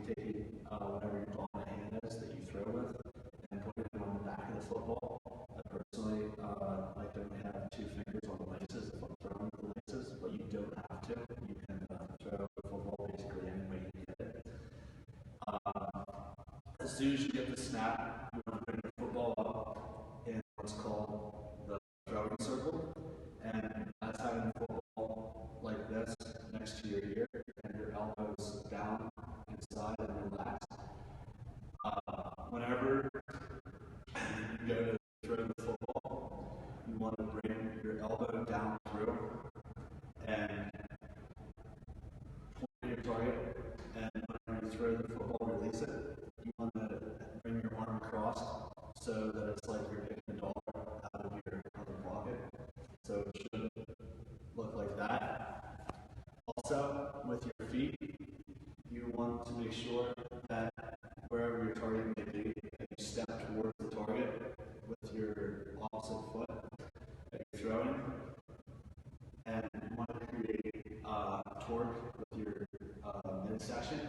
taking whatever your ball in the hand is that you throw with and putting it on the back of the football. I personally like to only have two fingers on the laces if I'm throwing with the laces, but you don't have to. You can throw the football basically any way you get it. As soon as you get the snap, you want to bring the football up in what's called the throwing circle, and that's having the football like this next to your ear and your elbows down inside and relaxed. Whenever you go to throw the football, you want to bring your elbow down through and point at your target, and whenever you throw the football, release it. You want to bring your arm across so that it's like you're picking a dollar out of your other pocket. So it should look like that. Also, with your feet, you want to make sure that wherever your target may be, that you step towards the target with your opposite foot that you're throwing, and you want to create torque with your midsection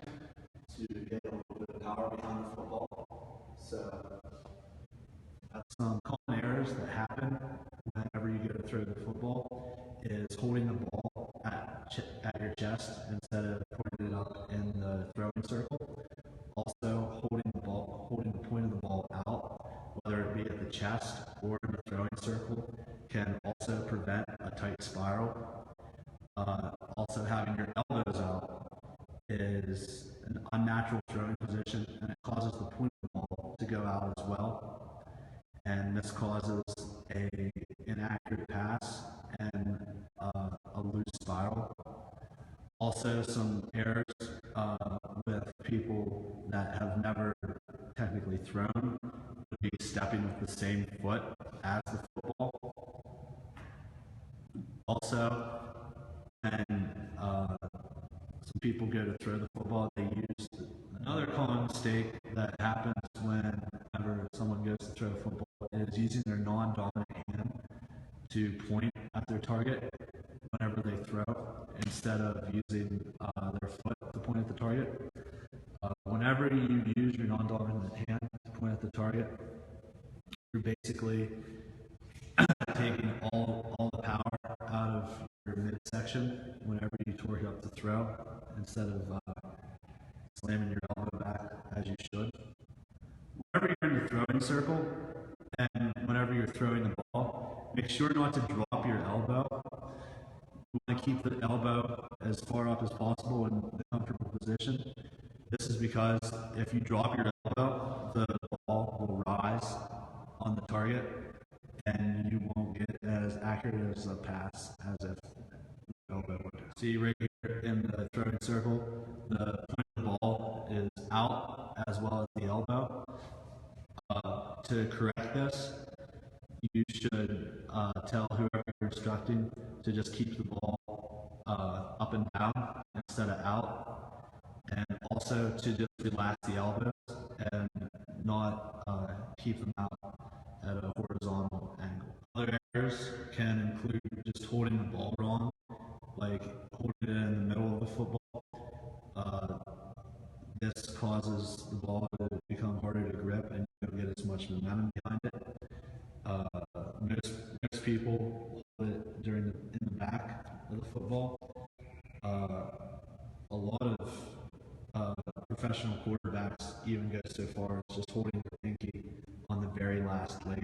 to get a little bit of power behind the football. So that's some common errors that happen whenever you go to throw the football is holding the ball at your chest instead of putting it up in the throwing circle. Also, holding the point of the ball out, whether it be at the chest or in the throwing circle, can also prevent a tight spiral. Also, having your elbows out is an unnatural throwing position, and it causes the point of the ball to go out as well. And this causes an inaccurate pass and a loose spiral. Also, some errors with people that have never technically thrown would be stepping with the same foot as the football. Also, when some people go to throw the football, they use another common mistake that happens whenever someone goes to throw a football is using their non-dominant hand to point at their target whenever they throw, instead of using their foot to point at the target. Whenever you use your non-dominant hand to point at the target, you're basically taking all the power out of your midsection whenever you torque up to throw, instead of slamming your elbow back as you should. Whenever you're in the throwing circle and whenever you're throwing the ball, make sure not to drop your elbow. You want to keep the elbow as far up as possible in the comfortable position. This is because if you drop your elbow, the ball will rise on the target and you won't get as accurate as a pass as if the elbow would. See right here in the throwing circle, the point of the ball is out as well as the elbow. To correct this, you should tell whoever you're instructing to just keep the ball up and down instead of out, and also to just relax the elbows and not keep them out at a horizontal angle. Other errors can include just holding the ball wrong, like holding it in the middle of the football. This causes the ball to become harder to grip and you don't get as much momentum behind it. Most people hold it in the back of the football. A lot of professional quarterbacks even go so far as just holding their pinky on the very last leg